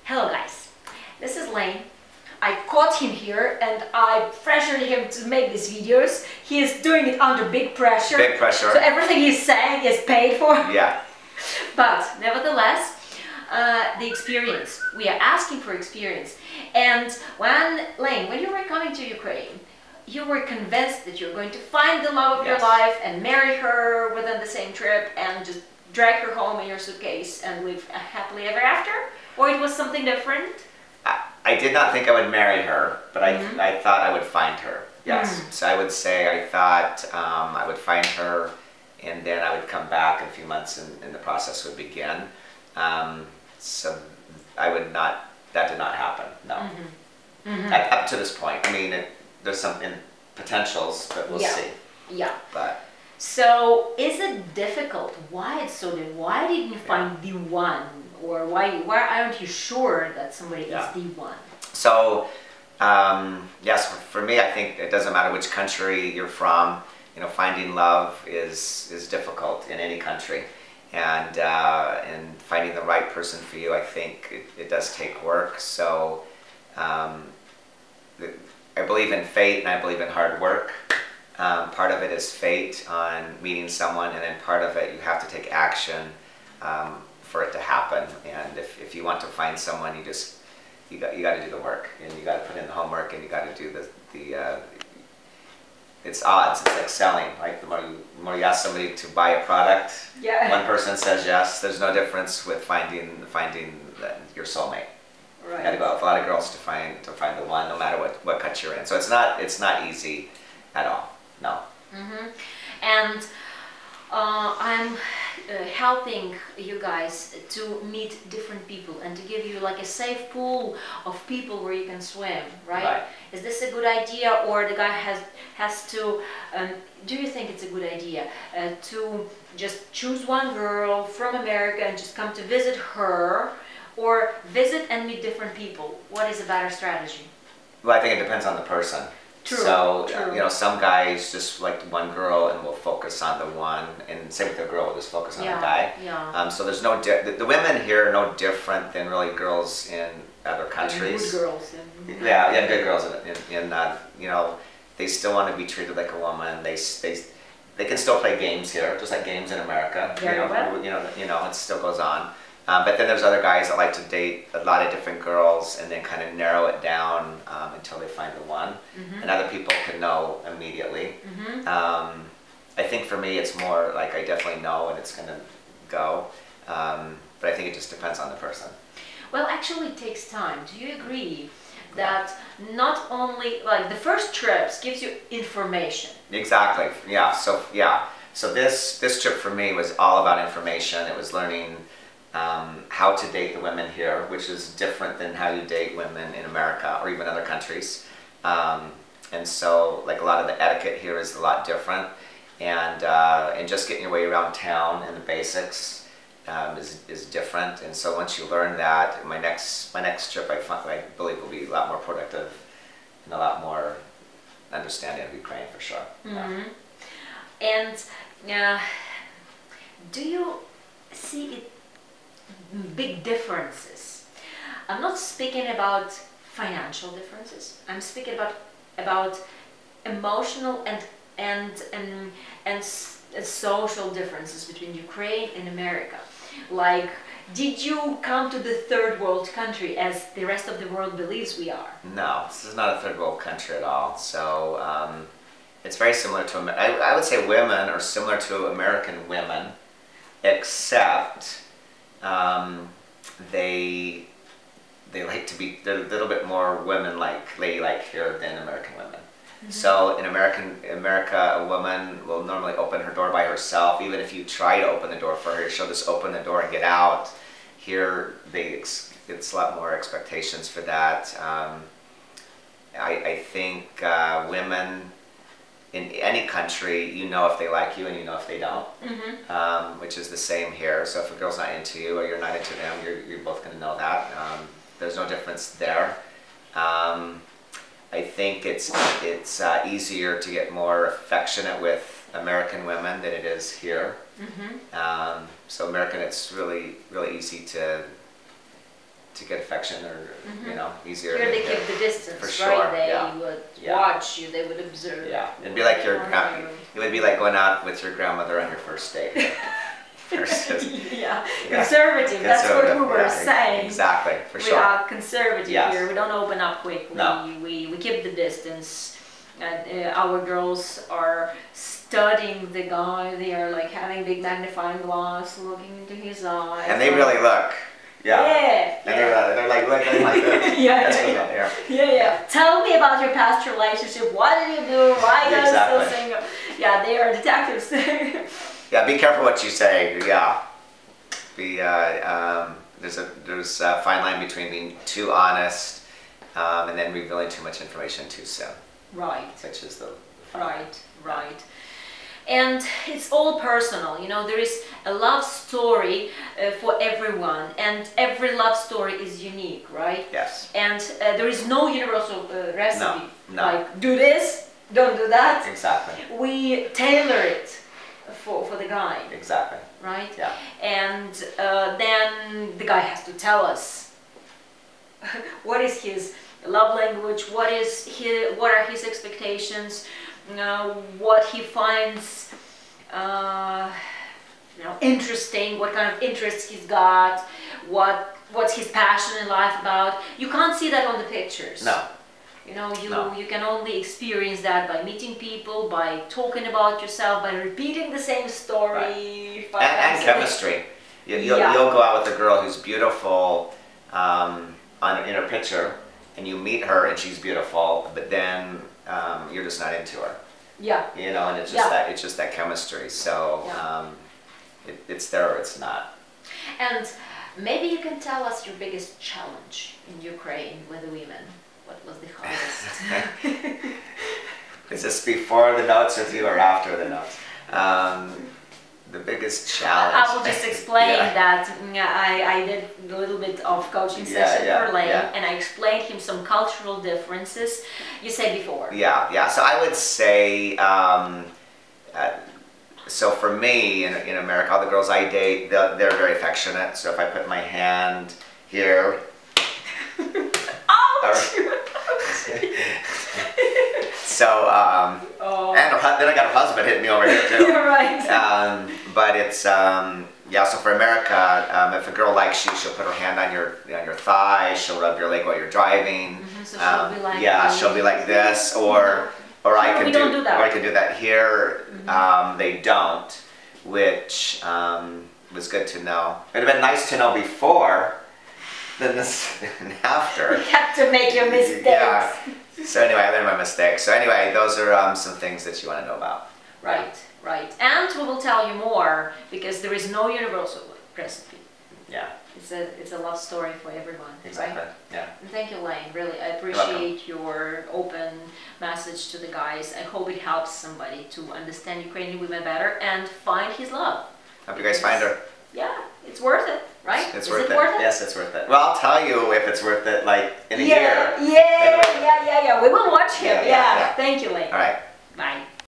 Hello guys, this is Lane. I caught him here and I pressured him to make these videos. He is doing it under big pressure. Big pressure. So everything he's saying is paid for. Yeah. But nevertheless, the experience. We are asking for experience. And Lane, when you were coming to Ukraine, you were convinced that you're going to find the love of your life and marry her within the same trip and just drag her home in your suitcase and live happily ever after? Or it was something different? I did not think I would marry her, but I thought I would find her. Yes. So I would say I thought I would find her, and then I would come back in a few months and the process would begin. So I would not, that did not happen, no. Up to this point. I mean, there's some potentials, but we'll see. Yeah. But. So is it difficult? Why it's so difficult? Why didn't you find the one? Or why aren't you sure that somebody is the one? So, yes, for me, I think it doesn't matter which country you're from. You know, finding love is difficult in any country, and finding the right person for you, I think it does take work. So, I believe in fate and I believe in hard work. Part of it is fate on meeting someone, and then part of it you have to take action for it to happen. And if you want to find someone, you got to do the work, and you got to put in the homework, and you got to do it's odds. It's like selling. Like the more you ask somebody to buy a product, one person says yes. There's no difference with finding your soulmate. Right. You got to go out with a lot of girls to find the one, no matter what cut you're in. So it's not easy at all. No. And I'm helping you guys to meet different people and to give you like a safe pool of people where you can swim, right? Is this a good idea, or the guy has to, do you think it's a good idea to just choose one girl from America and just come to visit her, or visit and meet different people? What is a better strategy? Well, I think it depends on the person. True, so, true. You know, some guys just like one girl and will focus on the one, and same with the girl, will just focus on the guy. So there's no, the women here are no different than really girls in other countries. Good girls. Yeah, good girls in you know, they still want to be treated like a woman. They can still play games here, just like games in America. You know, it still goes on. But then there's other guys that like to date a lot of different girls and then kind of narrow it down until they find the one. And other people can know immediately. I think for me it's more like I definitely know and it's going to go. But I think it just depends on the person. Well, actually it takes time. Do you agree that not only, like, the first trips gives you information? Exactly, yeah. So this trip for me was all about information. It was learning how to date the women here, which is different than how you date women in America or even other countries. And so, like, a lot of the etiquette here is a lot different, and just getting your way around town and the basics is different. And so once you learn that, my next trip I believe will be a lot more productive and a lot more understanding of Ukraine for sure. And do you see it? Big differences. I'm not speaking about financial differences. I'm speaking about emotional and social differences between Ukraine and America. Like, did you come to the third world country as the rest of the world believes we are? No, this is not a third world country at all. So it's very similar to, I would say women are similar to American women, except they like to be, they're a little bit more women-like, ladylike here than American women. So in America, a woman will normally open her door by herself. Even if you try to open the door for her, she'll just open the door and get out. Here, it's a lot more expectations for that. I think women in any country, you know if they like you and you know if they don't, which is the same here. So if a girl's not into you or you're not into them, you're both going to know that. There's no difference there. I think it's easier to get more affectionate with American women than it is here. So American, it's really easy to to get affection, or you know, easier. Here to they get, keep the distance, for right? sure, They yeah. would Yeah. watch you, they would observe. Yeah, it'd be like it would be like going out with your grandmother on your first date. Yeah, conservative, that's what we were saying. Exactly, for sure. We are conservative Yes. here, we don't open up quickly, No. we keep the distance. And our girls are studying the guy, they are like having big magnifying glass, looking into his eyes. And they really look. Yeah. Yeah. And they're like looking like this. Yeah, That's yeah, what yeah. they're. Yeah. Tell me about your past relationship. What did you do? Why are you Exactly. still single? Yeah, they are detectives. Yeah, be careful what you say. Yeah. There's a fine line between being too honest and then revealing too much information too soon. Right. Which is the Right. And it's all personal, you know, there is a love story for everyone, and every love story is unique, right? Yes. And there is no universal recipe, No. like do this, don't do that. Exactly. We tailor it for the guy. Exactly. Right? Yeah. And then the guy has to tell us what is his love language, what are his expectations, what he finds interesting, what kind of interests he's got, what's his passion in life about. You can't see that on the pictures. No. You know, you can only experience that by meeting people, by talking about yourself, by repeating the same story. Right. And chemistry. You'll go out with a girl who's beautiful in her picture, and you meet her and she's beautiful, but then you're just not into her. Yeah. You know, and it's just that chemistry. So it's there or it's not. And maybe you can tell us your biggest challenge in Ukraine with the women. What was the hardest? Is this before the notes with you or after the notes? The biggest challenge. I will just explain that I did a little bit of coaching session for Lane, and I explained him some cultural differences. You said before. Yeah. So I would say, so for me in America, all the girls I date, they're very affectionate. So if I put my hand here. Ouch! So, and then I got a husband hitting me over here too. You're right. But it's, so for America, if a girl likes you, she'll put her hand on your thigh, she'll rub your leg while you're driving. So she'll be like she'll be like this, or I can do that here. They don't, which was good to know. It'd have been nice to know before than this after. You have to make your mistakes. Yeah. So anyway, I learned my mistakes. So anyway, those are some things that you want to know about. Right. And we will tell you more, because there is no universal recipe. Yeah. It's a love story for everyone. Exactly. Right? Yeah. And thank you, Lane. Really, I appreciate your open message to the guys. I hope it helps somebody to understand Ukrainian women better and find his love. Hope you guys find her. Yeah, it's worth it, right? It's Is worth it it. worth it? Yes, it's worth it. Well, I'll tell you if it's worth it, like in a year. Yeah. We will watch him. Yeah. Thank you, Lane. All right.